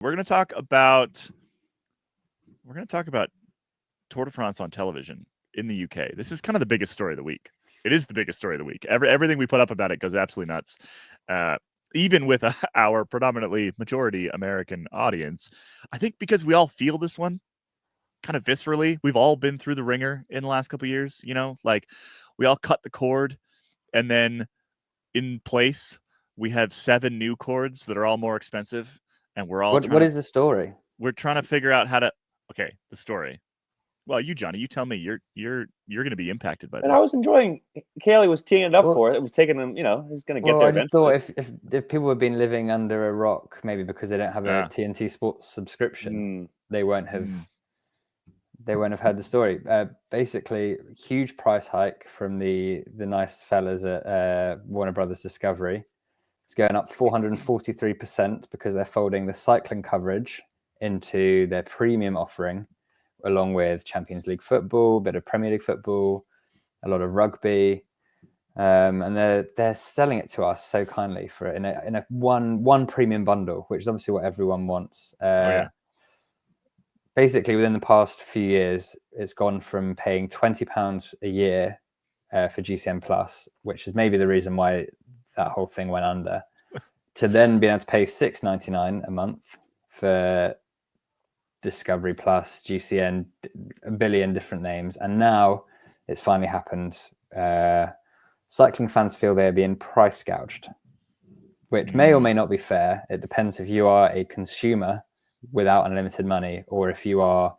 We're going to talk about Tour de France on television in the UK. This is kind of the biggest story of the week. It is the biggest story of the week. Everything we put up about it goes absolutely nuts. Even with our predominantly majority American audience, I think because we all feel this one kind of viscerally. We've all been through the ringer in the last couple of years, like we all cut the cord, and then in place we have 7 new cords that are all more expensive, and we're all what is the story? We're trying to figure out how to. Okay, the story. Well, Johnny, you tell me. You're going to be impacted by this. And I was enjoying. Caley was teeing it up for it. It was taking him. He's going to get there. I just thought if people have been living under a rock, maybe because they don't have a TNT Sports subscription, they won't have heard the story. Basically, huge price hike from the nice fellas at Warner Brothers Discovery. It's going up 443% because they're folding the cycling coverage into their premium offering, along with Champions League football, a bit of Premier League football, a lot of rugby, and they're selling it to us so kindly for in a one premium bundle, which is obviously what everyone wants. Basically, within the past few years, it's gone from paying £20 a year for GCN Plus, which is maybe the reason why that whole thing went under, to then being able to pay $6.99 a month for Discovery Plus, GCN, a billion different names, and now it's finally happened. Cycling fans feel they're being price gouged, which may or may not be fair. It depends if you are a consumer without unlimited money, or if you are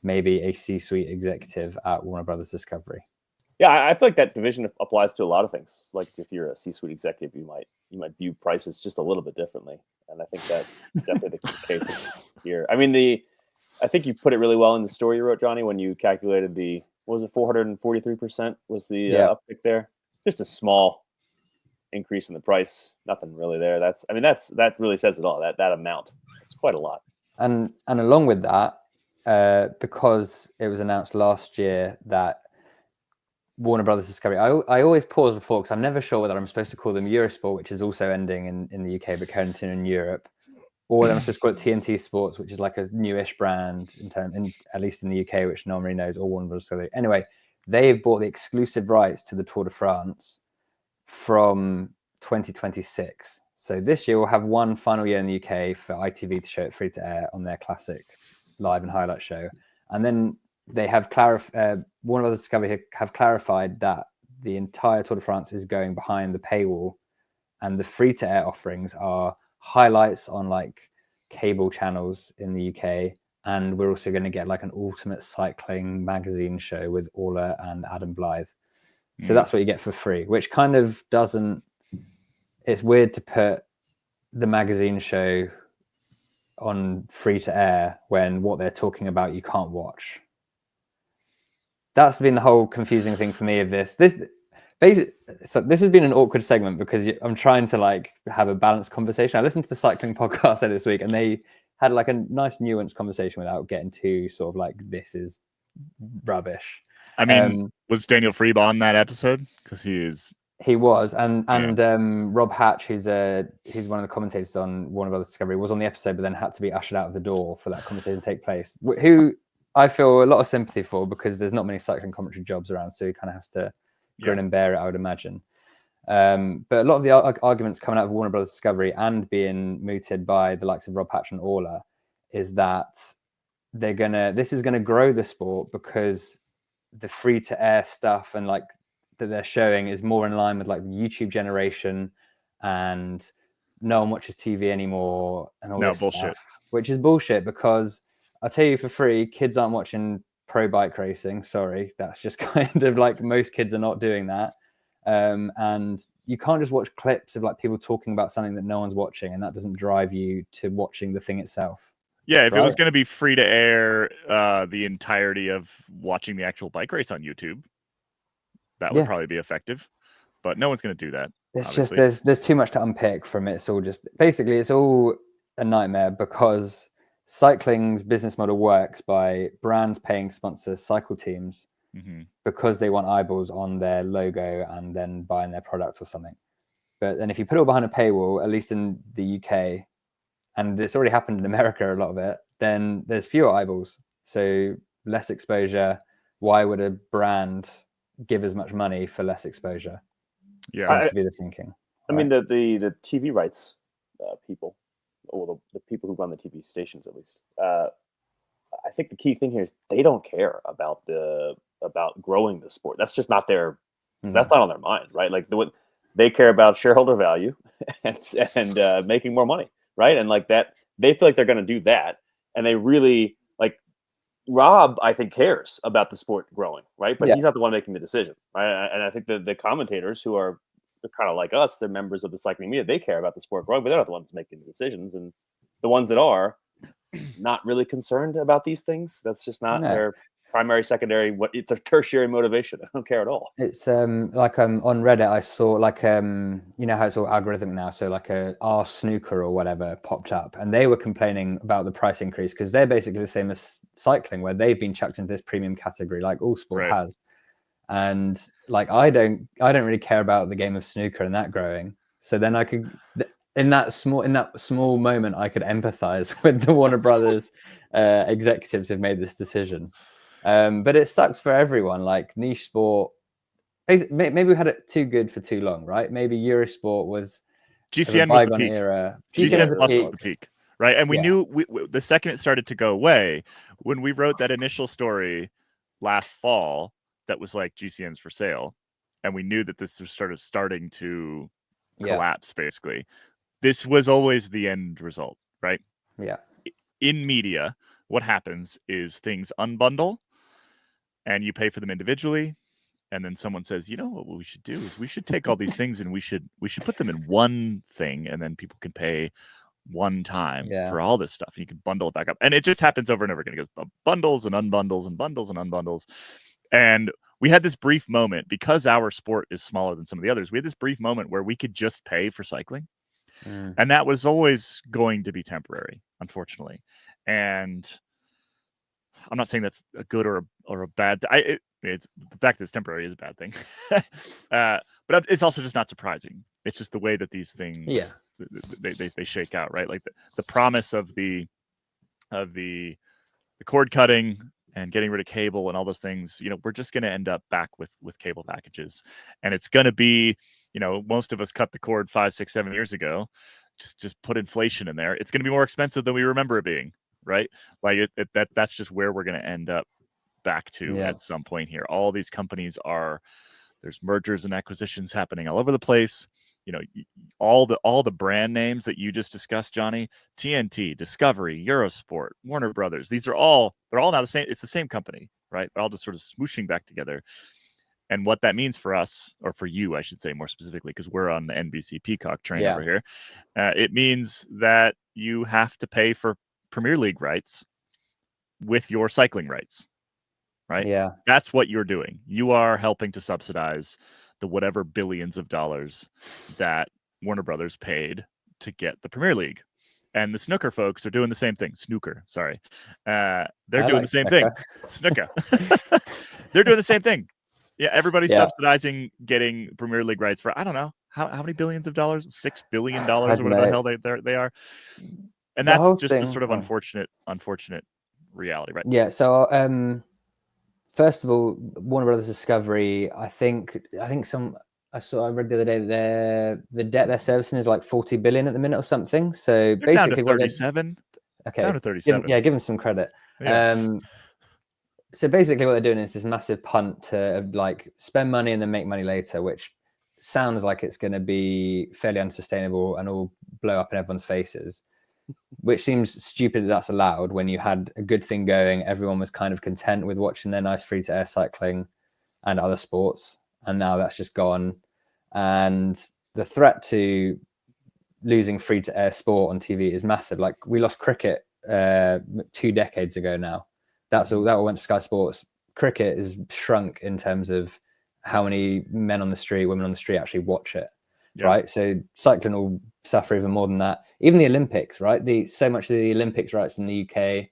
maybe a C-suite executive at Warner Brothers Discovery. Yeah, I feel like that division applies to a lot of things. Like if you're a C-suite executive, you might view prices just a little bit differently, and I think that's definitely the case here. I mean, I think you put it really well in the story you wrote, Johnny, when you calculated 443% was the uptick there. Just a small increase in the price, nothing really there. That really says it all. That amount, it's quite a lot. And along with that, because it was announced last year that Warner Brothers Discovery, I always pause before because I'm never sure whether I'm supposed to call them Eurosport, which is also ending in the UK but currently in Europe, or whether I'm supposed to call it TNT Sports, which is like a newish brand at least in the UK, which no one really knows, or Warner Brothers Discovery. Anyway, they've bought the exclusive rights to the Tour de France from 2026. So this year we'll have one final year in the UK for ITV to show it free to air on their classic live and highlight show. And then they have Warner Brothers Discovery have clarified that the entire Tour de France is going behind the paywall, and the free to air offerings are highlights on like cable channels in the UK. And we're also going to get like an ultimate cycling magazine show with Orla and Adam Blythe. So that's what you get for free, which kind of it's weird to put the magazine show on free to air when what they're talking about you can't watch. That's been the whole confusing thing for me of this. So this has been an awkward segment because I'm trying to like have a balanced conversation. I listened to the cycling podcast this week, and they had like a nice nuanced conversation without getting too sort of like, this is rubbish. I mean, was Daniel Freeb on that episode? Because he was, and Rob Hatch, who's one of the commentators on Warner Brothers Discovery, was on the episode, but then had to be ushered out of the door for that conversation to take place. Who I feel a lot of sympathy for, because there's not many cycling commentary jobs around, so he kind of has to grin and bear it, I would imagine. But a lot of the arguments coming out of Warner Brothers Discovery and being mooted by the likes of Rob Hatch and Orla is that this is gonna grow the sport, because the free to air stuff and like that they're showing is more in line with like the YouTube generation, and no one watches TV anymore and all this bullshit stuff, which is bullshit, because I'll tell you for free, kids aren't watching pro bike racing. Sorry, that's just kind of like, most kids are not doing that. And you can't just watch clips of like people talking about something that no one's watching, and that doesn't drive you to watching the thing itself. Yeah, if it was going to be free to air the entirety of watching the actual bike race on YouTube, that would probably be effective. But no one's going to do that. It's obviously. Just there's too much to unpick from it. It's all just basically, it's all a nightmare, because cycling's business model works by brands paying to sponsor cycle teams because they want eyeballs on their logo and then buying their product or something. But then if you put it all behind a paywall, at least in the UK, and it's already happened in America, a lot of it, then there's fewer eyeballs. So less exposure. Why would a brand give as much money for less exposure? Yeah, seems to be the thinking. I mean, the TV rights people, or the people who run the TV stations, at least. I think the key thing here is they don't care about growing the sport. That's just not their. That's not on their mind, right? Like they care about shareholder value and making more money, right? And like that, they feel like they're going to do that, and they really like. Rob, I think, cares about the sport growing, right? But he's not the one making the decision, right? And I think the commentators who are kind of like us, they're members of the cycling media, they care about the sport growing, but they're not the ones making the decisions. And the ones that are not really concerned about these things, that's just not their primary, secondary, it's a tertiary motivation. I don't care at all. It's like on Reddit, I saw like you know how it's all algorithmic now, so like R snooker or whatever popped up, and they were complaining about the price increase because they're basically the same as cycling, where they've been chucked into this premium category like all sport has. And like I don't really care about the game of snooker and that growing. So then I could in that small moment I could empathize with the Warner Brothers executives who've made this decision. But it sucks for everyone. Like niche sport, maybe we had it too good for too long, right? Maybe Eurosport was GCN was the peak. Era. GCN Plus was the peak, right? And we knew the second it started to go away, when we wrote that initial story last fall that was like GCN's for sale, and we knew that this was starting to collapse. Basically, this was always the end result, right? Yeah. In media, what happens is things unbundle, and you pay for them individually, and then someone says, you know what we should do is we should take all these things and we should put them in one thing, and then people can pay one time for all this stuff. You can bundle it back up, and it just happens over and over again. It goes bundles and unbundles and bundles and unbundles. And we had this brief moment, because our sport is smaller than some of the others, we had this brief moment where we could just pay for cycling. And that was always going to be temporary, unfortunately. And I'm not saying that's a good or a bad. It's the fact that it's temporary is a bad thing, but it's also just not surprising. It's just the way that these things they shake out, right? Like the promise of the cord cutting and getting rid of cable and all those things. You know, we're just going to end up back with cable packages, and it's going to be, you know, most of us cut the cord 5, 6, 7 years ago. Just put inflation in there. It's going to be more expensive than we remember it being, right? Like that's just where we're going to end up back to at some point here. All these companies there's mergers and acquisitions happening all over the place. You know, all the brand names that you just discussed, Jonny, TNT, Discovery, Eurosport, Warner Brothers, they're all now the same. It's the same company, right? They're all just sort of smooshing back together. And what that means for us, or for you, I should say more specifically, because we're on the NBC Peacock train over here, it means that you have to pay for Premier League rights with your cycling rights, right? Yeah. That's what you're doing. You are helping to subsidize the whatever billions of dollars that Warner Brothers paid to get the Premier League. And the snooker folks are doing the same thing. Snooker, sorry. They're doing the same thing. Snooker. They're doing the same thing. Yeah, everybody's subsidizing getting Premier League rights for, I don't know, how many billions of dollars? $6 billion or whatever the hell they are. And that's just a sort of unfortunate reality, right? Yeah. So first of all, Warner Brothers Discovery, I think I read the other day that the debt they're servicing is like 40 billion at the minute or something. So they're basically down to 37. Okay. Down to 37. Give them some credit. Yeah. So basically what they're doing is this massive punt to like spend money and then make money later, which sounds like it's going to be fairly unsustainable and all blow up in everyone's faces, which seems stupid that that's allowed when you had a good thing going. Everyone was kind of content with watching their nice free-to-air cycling and other sports. And now that's just gone. And the threat to losing free-to-air sport on TV is massive. Like we lost cricket 2 decades ago now. That all went to Sky Sports. Cricket is shrunk in terms of how many men on the street, women on the street actually watch it, right? So cycling will suffer even more than that. Even the Olympics, right? So much of the Olympics rights in the UK,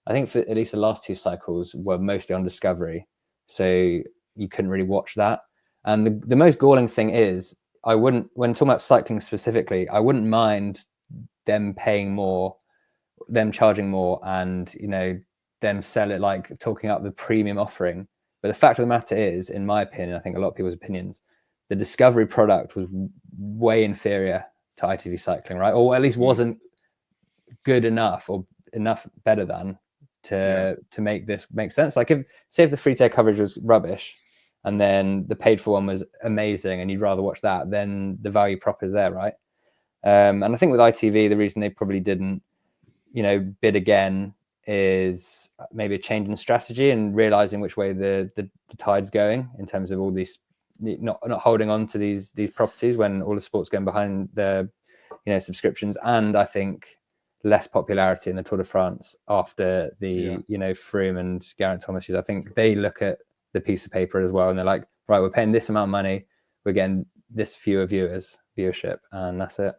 I think for at least the last 2 cycles were mostly on Discovery. So you couldn't really watch that. And the most galling thing is, when talking about cycling specifically, I wouldn't mind them paying more, them charging more, and them sell it, like talking up the premium offering. But the fact of the matter is, in my opinion, I think a lot of people's opinions, the Discovery product was way inferior to ITV Cycling, right? Or at least wasn't good enough or enough better than to make this make sense. Like if the free to air coverage was rubbish and then the paid for one was amazing and you'd rather watch that, then the value prop is there, right? And I think with ITV, the reason they probably didn't, bid again is maybe a change in strategy and realizing which way the tide's going in terms of all these, not holding on to these properties when all the sport's going behind the subscriptions. And I think less popularity in the Tour de France after the Froome and Geraint Thomas. I think they look at the piece of paper as well and they're like, right, we're paying this amount of money, we're getting this fewer viewership, and that's it.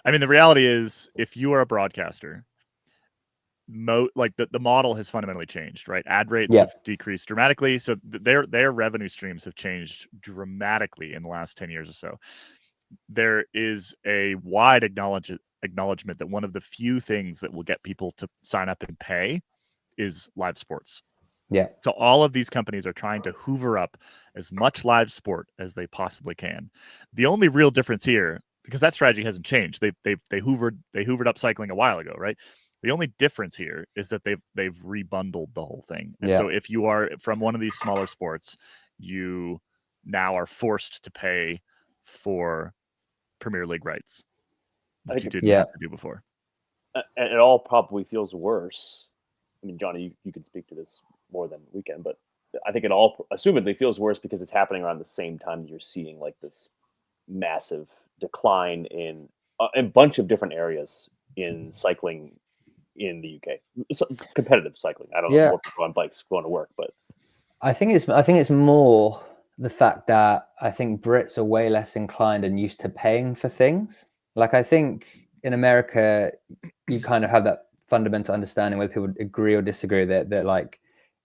I mean, the reality is, if you are a broadcaster, the model has fundamentally changed, right? Ad rates have decreased dramatically, so their revenue streams have changed dramatically in the last 10 years or so. There is a wide acknowledgement that one of the few things that will get people to sign up and pay is live sports. Yeah. So all of these companies are trying to hoover up as much live sport as they possibly can. The only real difference here, because that strategy hasn't changed, they hoovered up cycling a while ago, right? The only difference here is that they've rebundled the whole thing. And so if you are from one of these smaller sports, you now are forced to pay for Premier League rights that you didn't have to do before. And it all probably feels worse. I mean, Johnny, you can speak to this more than we can, but I think it all assumedly feels worse because it's happening around the same time that you're seeing like this massive decline in a bunch of different areas in cycling in the UK. So, competitive cycling. I don't know, more people on bikes going to work, but I think it's more the fact that I think Brits are way less inclined and used to paying for things. Like I think in America, you kind of have that fundamental understanding whether people agree or disagree that like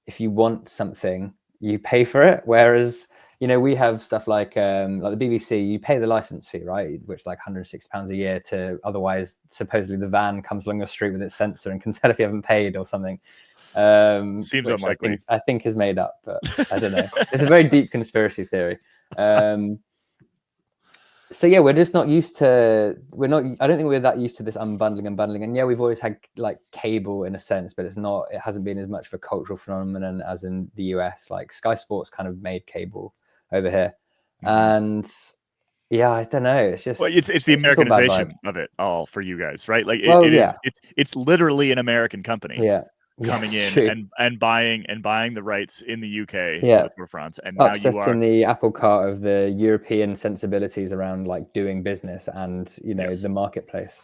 if you want something, you pay for it. Whereas we have stuff like the BBC, you pay the license fee, right? Which like £160 a year to otherwise supposedly the van comes along your street with its sensor and can tell if you haven't paid or something. Seems unlikely. I think is made up, but I don't know. It's a very deep conspiracy theory. So we're just not used to. I don't think we're that used to this unbundling and bundling. And we've always had like cable in a sense, but it hasn't been as much of a cultural phenomenon as in the US. Like Sky Sports kind of made cable over here, and I don't know. It's just it's the Americanization of it all for you guys, right? Like it's literally an American company. Coming in and buying the rights in the UK for the Tour de France, and now you are in the apple cart of the European sensibilities around like doing business and the marketplace.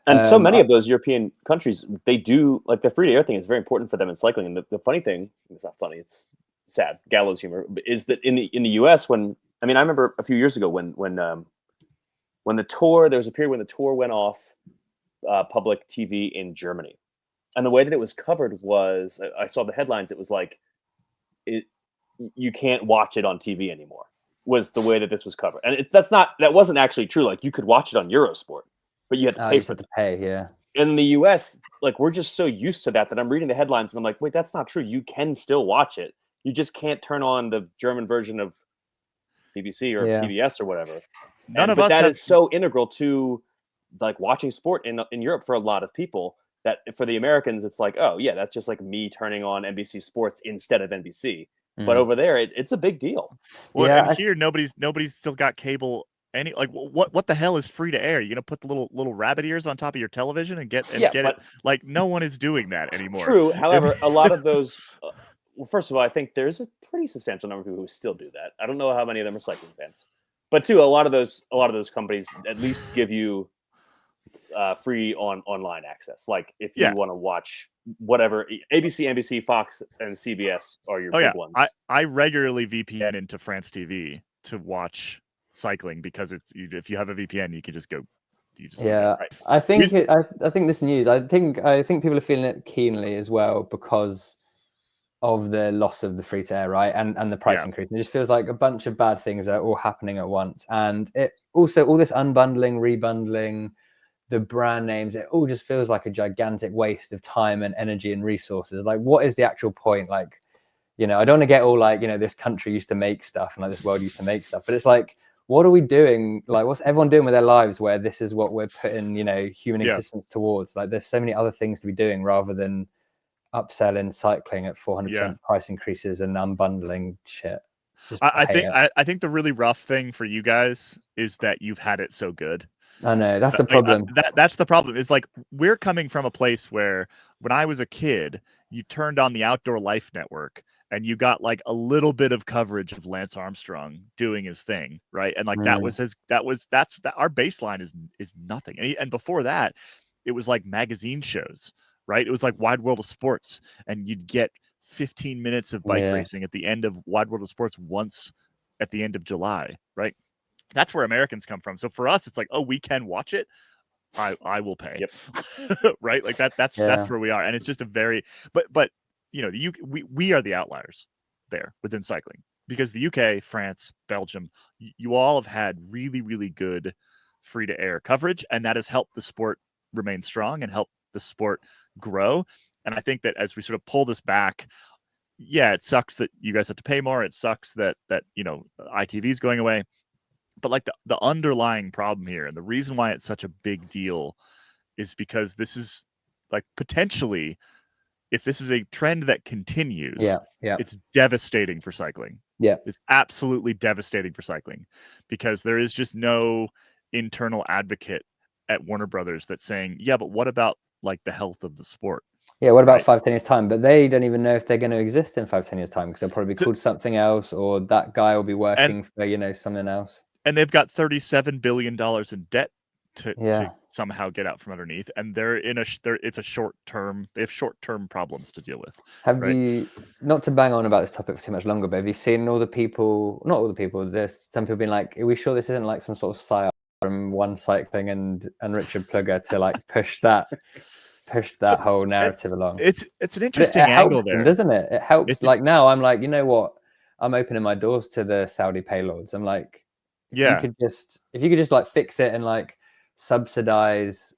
And so many of those European countries, they do like the free to air thing is very important for them in cycling. And the funny thing, it's not funny, it's sad, gallows humor, is that in the US I remember a few years ago when the tour, there was a period when the tour went off public TV in Germany. And the way that it was covered was, I saw the headlines. It was like, you can't watch it on TV anymore. Was the way that this was covered, and that wasn't actually true. Like you could watch it on Eurosport, but you had to pay for it. To pay, In the US, like we're just so used to that I'm reading the headlines and I'm like, wait, that's not true. You can still watch it. You just can't turn on the German version of BBC or PBS or whatever. But that is so integral to like watching sport in Europe for a lot of people. That for the Americans, it's like, oh yeah, that's just like me turning on NBC Sports instead of NBC. But over there, it's a big deal. Well, and here nobody's still got cable. What the hell is free to air? You're gonna put the little rabbit ears on top of your television and get it. Like no one is doing that anymore. True. However, a lot of those. Well, first of all, I think there's a pretty substantial number of people who still do that. I don't know how many of them are cycling fans, but too, a lot of those companies at least give you free online access. Like if you want to watch whatever, ABC, NBC, Fox, and CBS are your big ones. I regularly VPN into France TV to watch cycling because if you have a VPN, you can just go. I think I think this news. I think people are feeling it keenly as well because of the loss of the free to air, right, and the price increase. It just feels like a bunch of bad things are all happening at once, and it also all this unbundling, rebundling. the brand names, it all just feels like a gigantic waste of time and energy and resources. Like, what is the actual point? Like, you know, I don't want to get all like, you know, this country used to make stuff and like this world used to make stuff, but it's like, what are we doing? Like, what's everyone doing with their lives where this is what we're putting, you know, human existence towards? Like, there's so many other things to be doing rather than upselling cycling at 400% price increases and unbundling shit. I think the really rough thing for you guys is that you've had it so good. I know, that's the problem. That's the problem. It's like, we're coming from a place where when I was a kid, you turned on the Outdoor Life Network and you got like a little bit of coverage of Lance Armstrong doing his thing, right? And like that's our baseline is nothing. And before that, it was like magazine shows, right? It was like Wide World of Sports, and you'd get 15 minutes of bike racing at the end of Wide World of Sports once at the end of July, right? That's where Americans come from. So for us, it's like, oh, we can watch it. I will pay. Yep. Right? Like that's where we are. And it's just a very, but you know, we are the outliers there within cycling, because the UK, France, Belgium, you all have had really, really good free to air coverage, and that has helped the sport remain strong and help the sport grow. And I think that as we sort of pull this back, yeah, it sucks that you guys have to pay more. It sucks that you know, ITV is going away. But like the underlying problem here, and the reason why it's such a big deal, is because this is like, potentially, if this is a trend that continues, it's devastating for cycling. Yeah, it's absolutely devastating for cycling, because there is just no internal advocate at Warner Brothers that's saying, yeah, but what about like the health of the sport? Yeah, what about 5-10 years time? But they don't even know if they're going to exist in 5-10 years time, because they'll probably be called something else, or that guy will be working for, you know, something else. And they've got $37 billion in debt to somehow get out from underneath, and they're in it's a short term. They have short term problems to deal with. Have you, not to bang on about this topic for too much longer, but have you seen all the people? Not all the people. There's some people being like, "Are we sure this isn't like some sort of psyop from One Cycling and Richard Plugger to like push that whole narrative along?" It's an interesting angle there, doesn't it? It helps. Like, now I'm like, you know what? I'm opening my doors to the Saudi paylords. I'm like, if you could just like fix it and like subsidize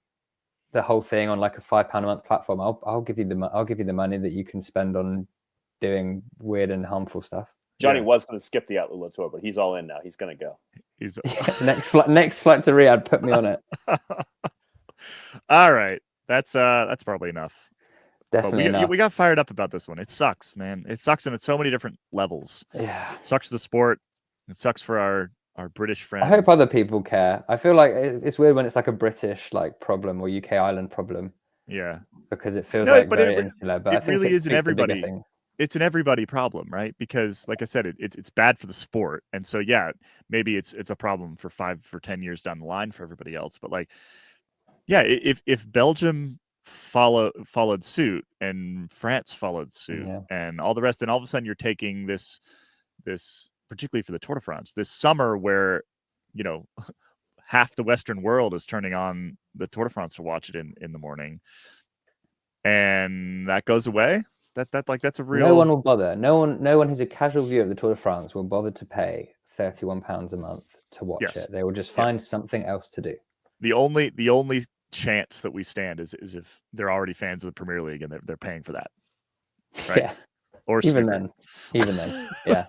the whole thing on like a £5 a month platform, I'll give you the money that you can spend on doing weird and harmful stuff. Jonny was going to skip the Outlaw Tour, but he's all in now. He's going to go. He's next flight to Riyadh. Put me on it. All right, that's probably enough. Definitely enough. We got fired up about this one. It sucks, man. It sucks in so many different levels. Yeah, it sucks the sport. It sucks for our British friends. I hope other people care. I feel like it's weird when it's like a British like problem or UK island problem. Yeah, because it feels very insular. But it really is an everybody. It's an everybody problem, right? Because like I said, it's bad for the sport, and so maybe it's a problem for 5 or 10 years down the line for everybody else. But like, if Belgium followed suit and France followed suit and all the rest, then all of a sudden you're taking this particularly for the Tour de France this summer, where, you know, half the Western world is turning on the Tour de France to watch it in the morning, and that goes away. That's a real. No one will bother. No one who's a casual viewer of the Tour de France will bother to pay £31 a month to watch it. They will just find something else to do. The only chance that we stand is if they're already fans of the Premier League and they're paying for that, right? Yeah. Or even then, yeah.